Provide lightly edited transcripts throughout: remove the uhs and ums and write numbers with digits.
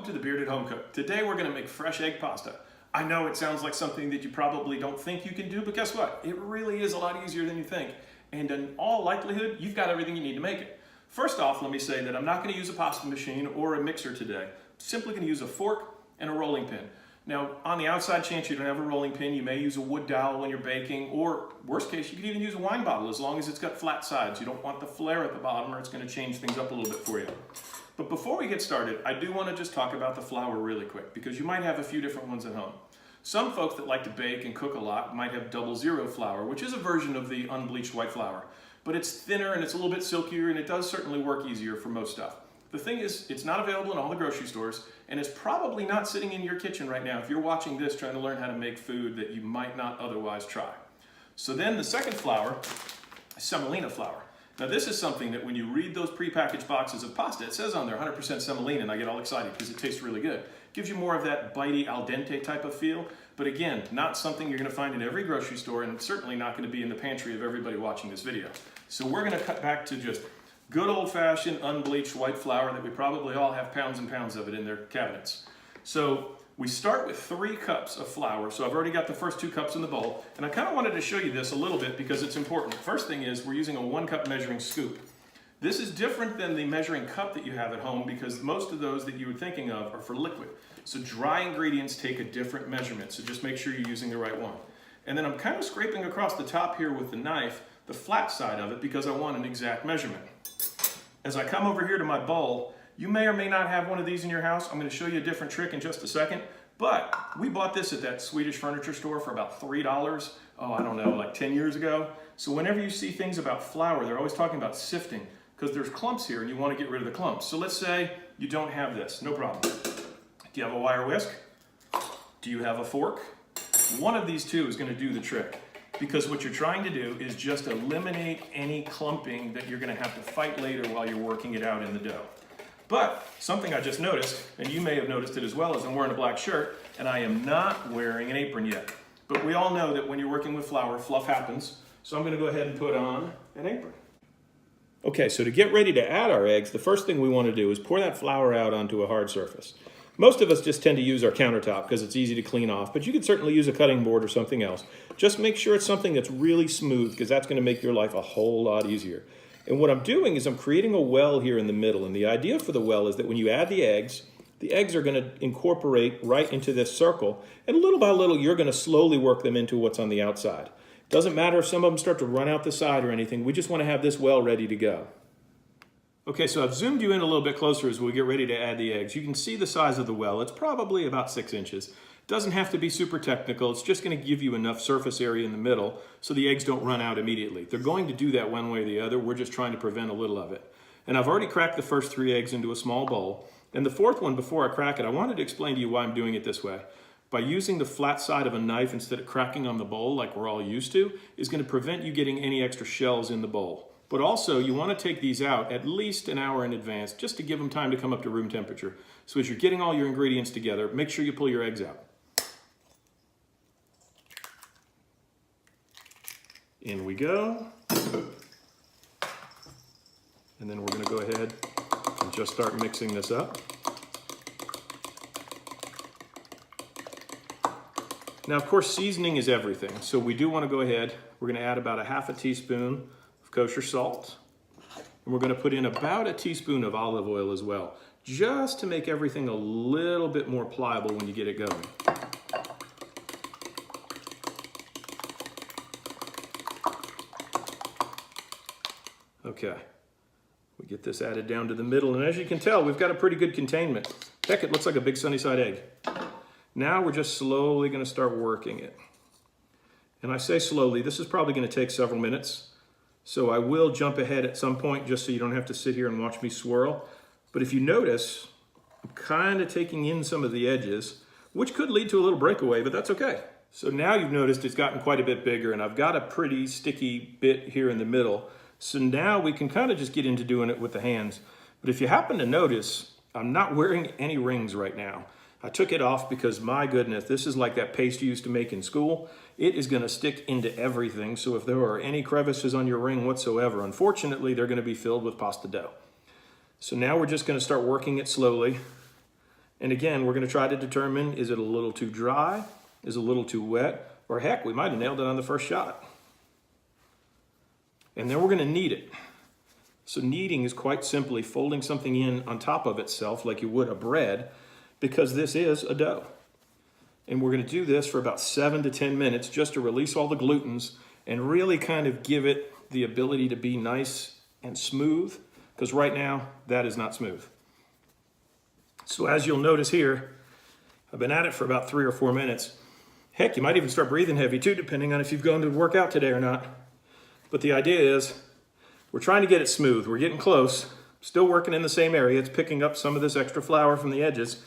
Welcome to the Bearded Home Cook. Today we're going to make fresh egg pasta. I know it sounds like something that you probably don't think you can do, but guess what? It really is a lot easier than you think. And in all likelihood, you've got everything you need to make it. First off, let me say that I'm not going to use a pasta machine or a mixer today. I'm simply going to use a fork and a rolling pin. Now, on the outside chance you don't have a rolling pin, you may use a wood dowel when you're baking, or worst case, you could even use a wine bottle as long as it's got flat sides. You don't want the flare at the bottom or it's going to change things up a little bit for you. But before we get started, I do want to just talk about the flour really quick because you might have a few different ones at home. Some folks that like to bake and cook a lot might have 00 flour, which is a version of the unbleached white flour. But it's thinner and it's a little bit silkier and it does certainly work easier for most stuff. The thing is, it's not available in all the grocery stores and it's probably not sitting in your kitchen right now if you're watching this trying to learn how to make food that you might not otherwise try. So then the second flour is semolina flour. Now this is something that when you read those prepackaged boxes of pasta, it says on there 100% semolina, and I get all excited because it tastes really good. It gives you more of that bitey al dente type of feel, but again, not something you're going to find in every grocery store and certainly not going to be in the pantry of everybody watching this video. So we're going to cut back to just good old-fashioned unbleached white flour that we probably all have pounds and pounds of it in their cabinets. So we start with 3 cups of flour. So I've already got the first 2 cups in the bowl. And I kind of wanted to show you this a little bit because it's important. First thing is we're using a 1 cup measuring scoop. This is different than the measuring cup that you have at home because most of those that you were thinking of are for liquid. So dry ingredients take a different measurement. So just make sure you're using the right one. And then I'm kind of scraping across the top here with the knife, the flat side of it, because I want an exact measurement. As I come over here to my bowl, you may or may not have one of these in your house. I'm going to show you a different trick in just a second. But we bought this at that Swedish furniture store for about $3, I don't know, like 10 years ago. So whenever you see things about flour, they're always talking about sifting because there's clumps here and you want to get rid of the clumps. So let's say you don't have this, no problem. Do you have a wire whisk? Do you have a fork? One of these two is going to do the trick because what you're trying to do is just eliminate any clumping that you're going to have to fight later while you're working it out in the dough. But something I just noticed, and you may have noticed it as well, is I'm wearing a black shirt and I am not wearing an apron yet. But we all know that when you're working with flour, fluff happens. So I'm going to go ahead and put on an apron. Okay, so to get ready to add our eggs, the first thing we want to do is pour that flour out onto a hard surface. Most of us just tend to use our countertop because it's easy to clean off, but you could certainly use a cutting board or something else. Just make sure it's something that's really smooth because that's going to make your life a whole lot easier. And what I'm doing is I'm creating a well here in the middle. And the idea for the well is that when you add the eggs are going to incorporate right into this circle. And little by little, you're going to slowly work them into what's on the outside. Doesn't matter if some of them start to run out the side or anything. We just want to have this well ready to go. Okay, so I've zoomed you in a little bit closer as we get ready to add the eggs. You can see the size of the well. It's probably about 6 inches. Doesn't have to be super technical. It's just going to give you enough surface area in the middle so the eggs don't run out immediately. They're going to do that one way or the other. We're just trying to prevent a little of it. And I've already cracked the first 3 eggs into a small bowl. And the 4th one, before I crack it, I wanted to explain to you why I'm doing it this way. By using the flat side of a knife instead of cracking on the bowl like we're all used to, is going to prevent you getting any extra shells in the bowl. But also, you want to take these out at least an hour in advance just to give them time to come up to room temperature. So as you're getting all your ingredients together, make sure you pull your eggs out. In we go. And then we're going to go ahead and just start mixing this up. Now, of course, seasoning is everything. So we do want to go ahead. We're going to add about a ½ teaspoon of kosher salt. And we're going to put in about a teaspoon of olive oil as well, just to make everything a little bit more pliable when you get it going. Okay, we get this added down to the middle, and as you can tell, we've got a pretty good containment. Heck, it looks like a big sunny side egg. Now we're just slowly going to start working it. And I say slowly, this is probably going to take several minutes, so I will jump ahead at some point just so you don't have to sit here and watch me swirl. But if you notice, I'm kind of taking in some of the edges, which could lead to a little breakaway, but that's okay. So now you've noticed it's gotten quite a bit bigger, and I've got a pretty sticky bit here in the middle. So now we can kind of just get into doing it with the hands. But if you happen to notice, I'm not wearing any rings right now. I took it off because, my goodness, this is like that paste you used to make in school. It is going to stick into everything. So if there are any crevices on your ring whatsoever, unfortunately, they're going to be filled with pasta dough. So now we're just going to start working it slowly. And again, we're gonna try to determine, is it a little too dry? Is it a little too wet? Or heck, we might have nailed it on the first shot. And then we're gonna knead it. So kneading is quite simply folding something in on top of itself like you would a bread, because this is a dough. And we're gonna do this for about 7 to 10 minutes just to release all the glutens and really kind of give it the ability to be nice and smooth, because right now that is not smooth. So as you'll notice here, I've been at it for about 3 or 4 minutes. Heck, you might even start breathing heavy too, depending on if you've gone to work out today or not. But the idea is, we're trying to get it smooth. We're getting close. Still working in the same area. It's picking up some of this extra flour from the edges,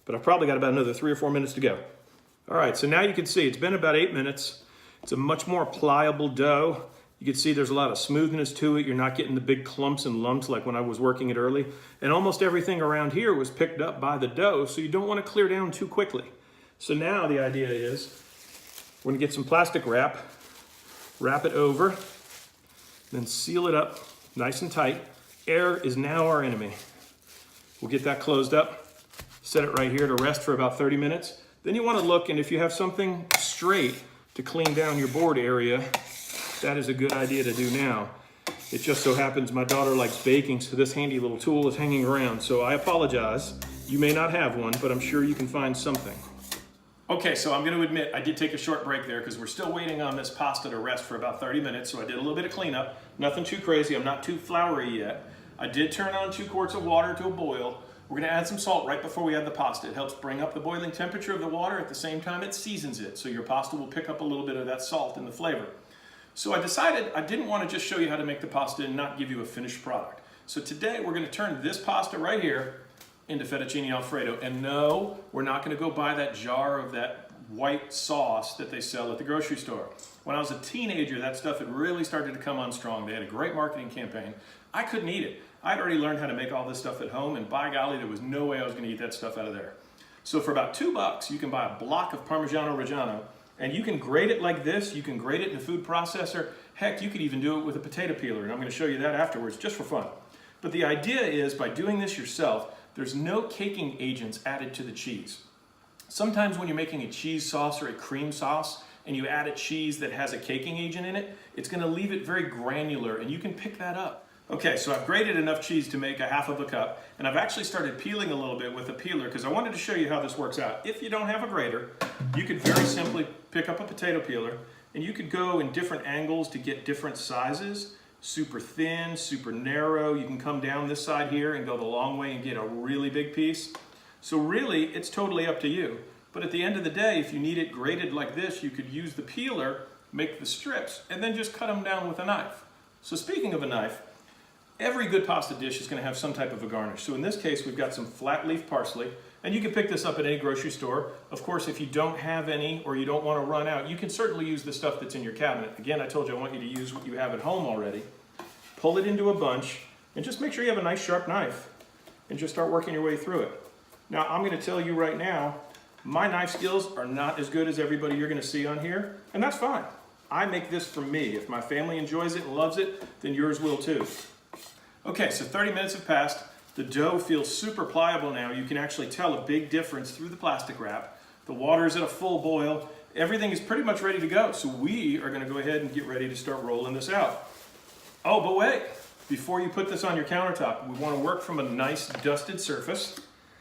but I've probably got about another 3 or 4 minutes to go. All right, so now you can see it's been about 8 minutes. It's a much more pliable dough. You can see there's a lot of smoothness to it. You're not getting the big clumps and lumps like when I was working it early. And almost everything around here was picked up by the dough, so you don't want to clear down too quickly. So now the idea is we're gonna get some plastic wrap it over, then seal it up nice and tight. Air is now our enemy. We'll get that closed up, set it right here to rest for about 30 minutes. Then you want to look, and if you have something straight to clean down your board area, that is a good idea to do now. It just so happens my daughter likes baking, so this handy little tool is hanging around. So I apologize. You may not have one, but I'm sure you can find something. Okay, so I'm going to admit I did take a short break there because we're still waiting on this pasta to rest for about 30 minutes, so I did a little bit of cleanup. Nothing too crazy. I'm not too floury yet. I did turn on 2 quarts of water to a boil. We're going to add some salt right before we add the pasta. It helps bring up the boiling temperature of the water. At the same time, it seasons it, so your pasta will pick up a little bit of that salt in the flavor. So I decided I didn't want to just show you how to make the pasta and not give you a finished product. So today we're going to turn this pasta right here into fettuccine alfredo. And no, we're not going to go buy that jar of that white sauce that they sell at the grocery store. When I was a teenager, that stuff had really started to come on strong. They had a great marketing campaign. I couldn't eat it. I'd already learned how to make all this stuff at home, and by golly, there was no way I was going to eat that stuff out of there. So for about $2, you can buy a block of Parmigiano Reggiano, and you can grate it like this. You can grate it in a food processor. Heck, you could even do it with a potato peeler, and I'm going to show you that afterwards just for fun. But the idea is, by doing this yourself, there's no caking agents added to the cheese. Sometimes when you're making a cheese sauce or a cream sauce and you add a cheese that has a caking agent in it, it's going to leave it very granular, and you can pick that up. Okay, so I've grated enough cheese to make a half of a cup, and I've actually started peeling a little bit with a peeler because I wanted to show you how this works out. If you don't have a grater, you could very simply pick up a potato peeler, and you could go in different angles to get different sizes. Super thin, super narrow. You can come down this side here and go the long way and get a really big piece. So really, it's totally up to you. But at the end of the day, if you need it grated like this, you could use the peeler, make the strips, and then just cut them down with a knife. So speaking of a knife, every good pasta dish is going to have some type of a garnish. So in this case, we've got some flat leaf parsley, and you can pick this up at any grocery store. Of course, if you don't have any or you don't want to run out, you can certainly use the stuff that's in your cabinet. Again, I told you I want you to use what you have at home already. Pull it into a bunch, and just make sure you have a nice sharp knife, and just start working your way through it. Now, I'm going to tell you right now, my knife skills are not as good as everybody you're going to see on here, and that's fine. I make this for me. If my family enjoys it and loves it, then yours will too. Okay, so 30 minutes have passed. The dough feels super pliable now. You can actually tell a big difference through the plastic wrap. The water is at a full boil. Everything is pretty much ready to go. So we are going to go ahead and get ready to start rolling this out. Oh, but wait, before you put this on your countertop, we want to work from a nice dusted surface.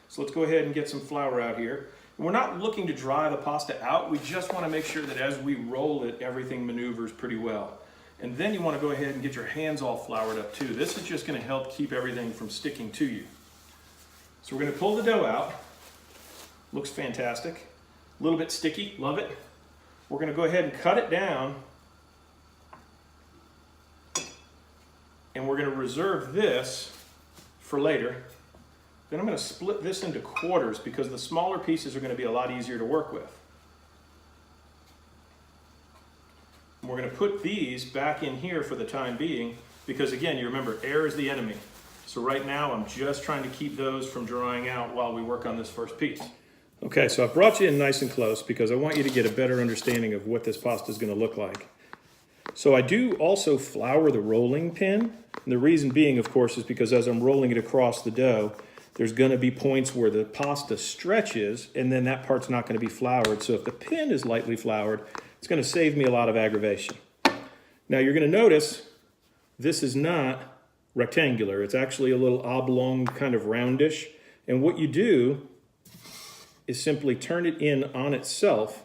So let's go ahead and get some flour out here. And we're not looking to dry the pasta out. We just want to make sure that as we roll it, everything maneuvers pretty well. And then you want to go ahead and get your hands all floured up too. This is just going to help keep everything from sticking to you. So we're going to pull the dough out. Looks fantastic. A little bit sticky, love it. We're going to go ahead and cut it down. And we're going to reserve this for later. Then I'm going to split this into quarters because the smaller pieces are going to be a lot easier to work with. And we're going to put these back in here for the time being because, again, you remember, air is the enemy. So right now I'm just trying to keep those from drying out while we work on this first piece. Okay, so I've brought you in nice and close because I want you to get a better understanding of what this pasta is going to look like. So I do also flour the rolling pin. And the reason being, of course, is because as I'm rolling it across the dough, there's going to be points where the pasta stretches, and then that part's not going to be floured. So if the pin is lightly floured, it's going to save me a lot of aggravation. Now you're going to notice this is not rectangular. It's actually a little oblong, kind of roundish. And what you do is simply turn it in on itself,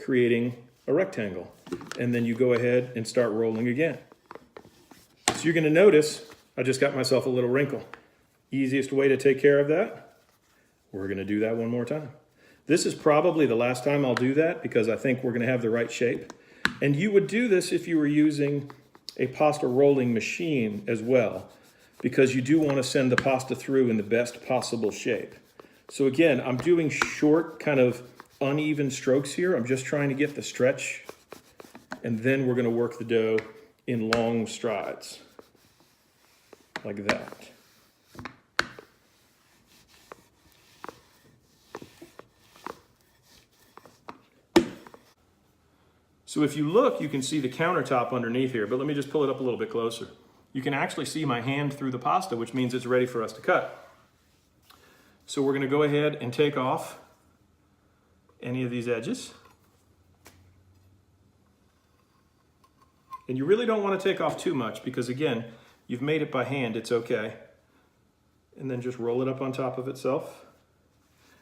creating a rectangle. And then you go ahead and start rolling again. So you're going to notice I just got myself a little wrinkle. Easiest way to take care of that, we're going to do that one more time. This is probably the last time I'll do that because I think we're going to have the right shape. And you would do this if you were using a pasta rolling machine as well, because you do want to send the pasta through in the best possible shape. So again, I'm doing short, kind of uneven strokes here. I'm just trying to get the stretch, and then we're going to work the dough in long strides, like that. So if you look, you can see the countertop underneath here, but let me just pull it up a little bit closer. You can actually see my hand through the pasta, which means it's ready for us to cut. So we're going to go ahead and take off any of these edges. And you really don't want to take off too much because, again, you've made it by hand, it's okay. And then just roll it up on top of itself.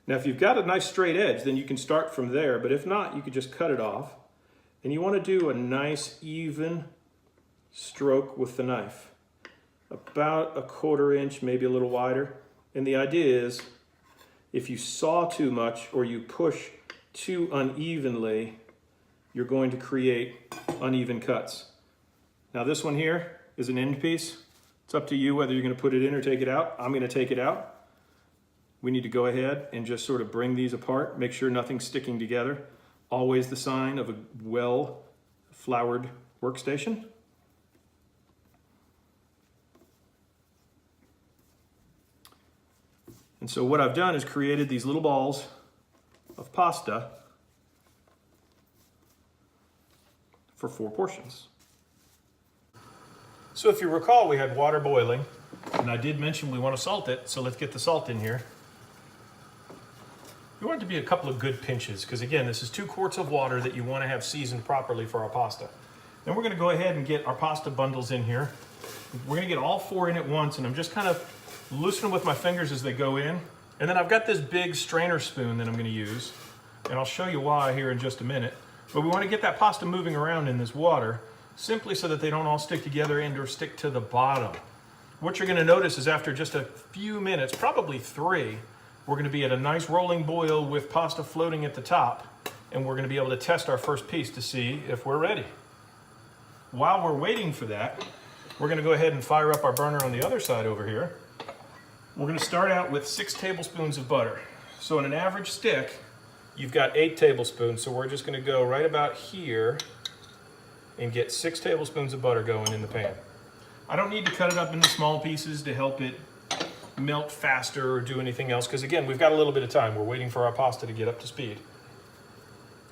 Now, if you've got a nice straight edge, then you can start from there, but if not, you could just cut it off. And you want to do a nice even stroke with the knife, about 1/4 inch, maybe a little wider. And the idea is, if you saw too much or you push too unevenly, you're going to create uneven cuts. Now this one here is an end piece. It's up to you whether you're going to put it in or take it out. I'm going to take it out. We need to go ahead and just sort of bring these apart, make sure nothing's sticking together. Always the sign of a well-floured workstation. And so what I've done is created these little balls of pasta for 4 portions. So if you recall, we had water boiling, and I did mention we want to salt it, so let's get the salt in here. You want it to be a couple of good pinches, because again, this is 2 quarts of water that you want to have seasoned properly for our pasta. Then we're going to go ahead and get our pasta bundles in here. We're going to get all 4 in at once, and I'm just kind of loosening them with my fingers as they go in. And then I've got this big strainer spoon that I'm going to use, and I'll show you why here in just a minute. But we want to get that pasta moving around in this water, simply so that they don't all stick together and or stick to the bottom. What you're going to notice is after just a few minutes, probably 3, we're going to be at a nice rolling boil with pasta floating at the top, and we're going to be able to test our first piece to see if we're ready. While we're waiting for that, we're going to go ahead and fire up our burner on the other side over here. We're going to start out with 6 tablespoons of butter. So in an average stick, you've got 8 tablespoons, so we're just going to go right about here and get 6 tablespoons of butter going in the pan. I don't need to cut it up into small pieces to help it melt faster or do anything else, because again, we've got a little bit of time. We're waiting for our pasta to get up to speed.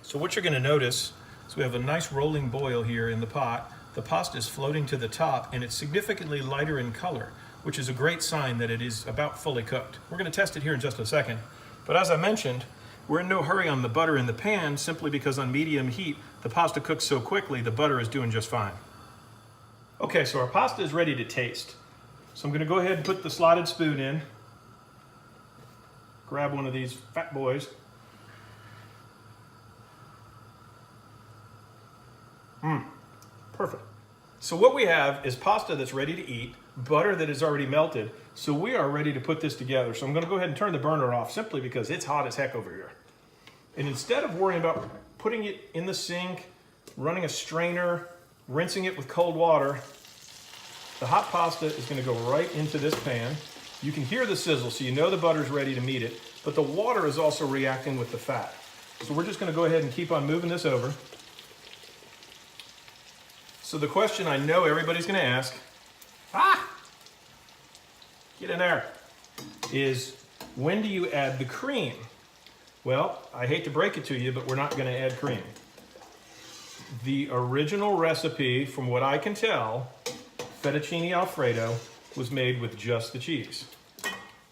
So what you're going to notice is we have a nice rolling boil here in the pot. The pasta is floating to the top, and it's significantly lighter in color, which is a great sign that it is about fully cooked. We're going to test it here in just a second. But as I mentioned, we're in no hurry on the butter in the pan, simply because on medium heat, the pasta cooks so quickly, the butter is doing just fine. Okay, so our pasta is ready to taste. So I'm going to go ahead and put the slotted spoon in. Grab one of these fat boys. Perfect. So what we have is pasta that's ready to eat, butter that is already melted, so we are ready to put this together. So I'm going to go ahead and turn the burner off simply because it's hot as heck over here. And instead of worrying about putting it in the sink, running a strainer, rinsing it with cold water, the hot pasta is going to go right into this pan. You can hear the sizzle, so you know the butter's ready to meet it, but the water is also reacting with the fat. So we're just going to go ahead and keep on moving this over. So the question I know everybody's going to ask, get in there, is when do you add the cream? Well, I hate to break it to you, but we're not going to add cream. The original recipe, from what I can tell, fettuccine Alfredo, was made with just the cheese.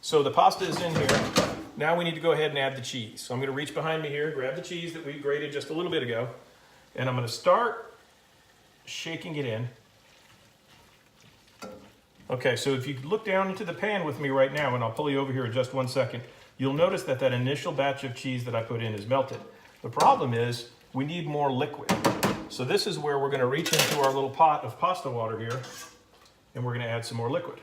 So the pasta is in here. Now we need to go ahead and add the cheese. So I'm going to reach behind me here, grab the cheese that we grated just a little bit ago, and I'm going to start shaking it in. Okay, so if you look down into the pan with me right now, and I'll pull you over here in just 1 second, you'll notice that that initial batch of cheese that I put in is melted. The problem is we need more liquid. So this is where we're going to reach into our little pot of pasta water here, and we're going to add some more liquid.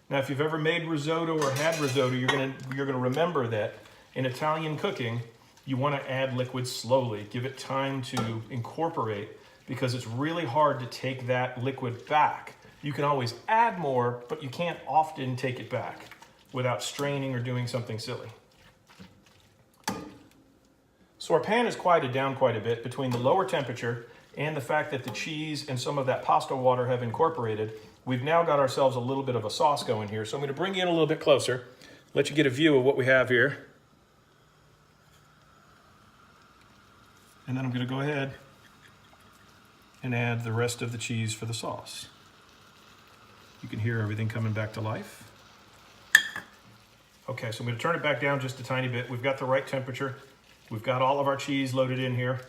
Now, if you've ever made risotto or had risotto, you're going to remember that in Italian cooking, you want to add liquid slowly, give it time to incorporate, because it's really hard to take that liquid back. You can always add more, but you can't often take it back without straining or doing something silly. So our pan is quieted down quite a bit between the lower temperature and the fact that the cheese and some of that pasta water have incorporated. We've now got ourselves a little bit of a sauce going here. So I'm going to bring you in a little bit closer, let you get a view of what we have here. And then I'm going to go ahead and add the rest of the cheese for the sauce. You can hear everything coming back to life. Okay, so I'm going to turn it back down just a tiny bit. We've got the right temperature. We've got all of our cheese loaded in here.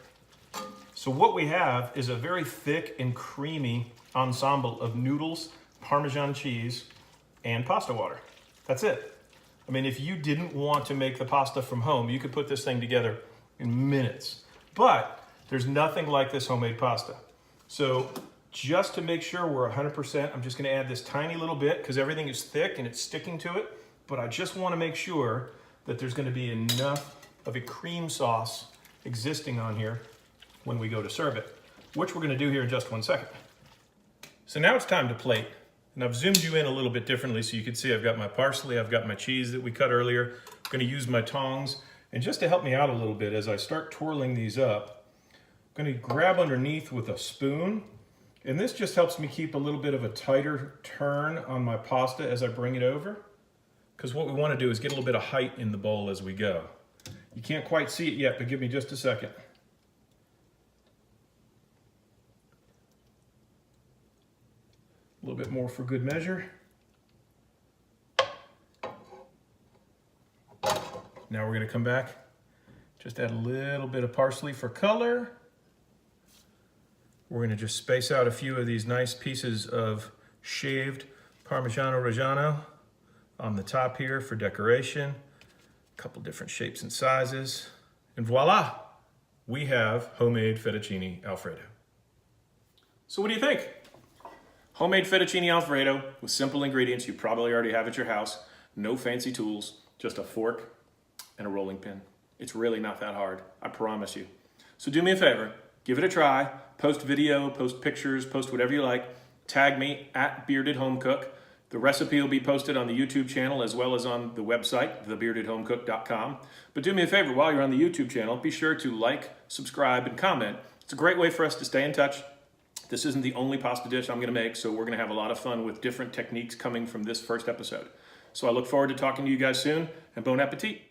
So what we have is a very thick and creamy ensemble of noodles, Parmesan cheese, and pasta water. That's it. I mean, if you didn't want to make the pasta from home, you could put this thing together in minutes. But there's nothing like this homemade pasta. So just to make sure we're 100%, I'm just going to add this tiny little bit because everything is thick and it's sticking to it. But I just want to make sure that there's going to be enough of a cream sauce existing on here when we go to serve it, which we're going to do here in just 1 second. So now it's time to plate. And I've zoomed you in a little bit differently so you can see I've got my parsley, I've got my cheese that we cut earlier. I'm going to use my tongs. And just to help me out a little bit as I start twirling these up, I'm going to grab underneath with a spoon. And this just helps me keep a little bit of a tighter turn on my pasta as I bring it over. Because what we want to do is get a little bit of height in the bowl as we go. You can't quite see it yet, but give me just a second. A little bit more for good measure. Now we're going to come back, just add a little bit of parsley for color. We're going to just space out a few of these nice pieces of shaved Parmigiano Reggiano on the top here for decoration. A couple different shapes and sizes. And voila, we have homemade fettuccine Alfredo. So what do you think? Homemade fettuccine Alfredo with simple ingredients you probably already have at your house. No fancy tools, just a fork and a rolling pin. It's really not that hard, I promise you. So do me a favor, give it a try, post video, post pictures, post whatever you like, tag me at Bearded Home Cook. The recipe will be posted on the YouTube channel as well as on the website, thebeardedhomecook.com. But do me a favor, while you're on the YouTube channel, be sure to like, subscribe, and comment. It's a great way for us to stay in touch. This isn't the only pasta dish I'm gonna make, so we're gonna have a lot of fun with different techniques coming from this first episode. So I look forward to talking to you guys soon, and bon appetit.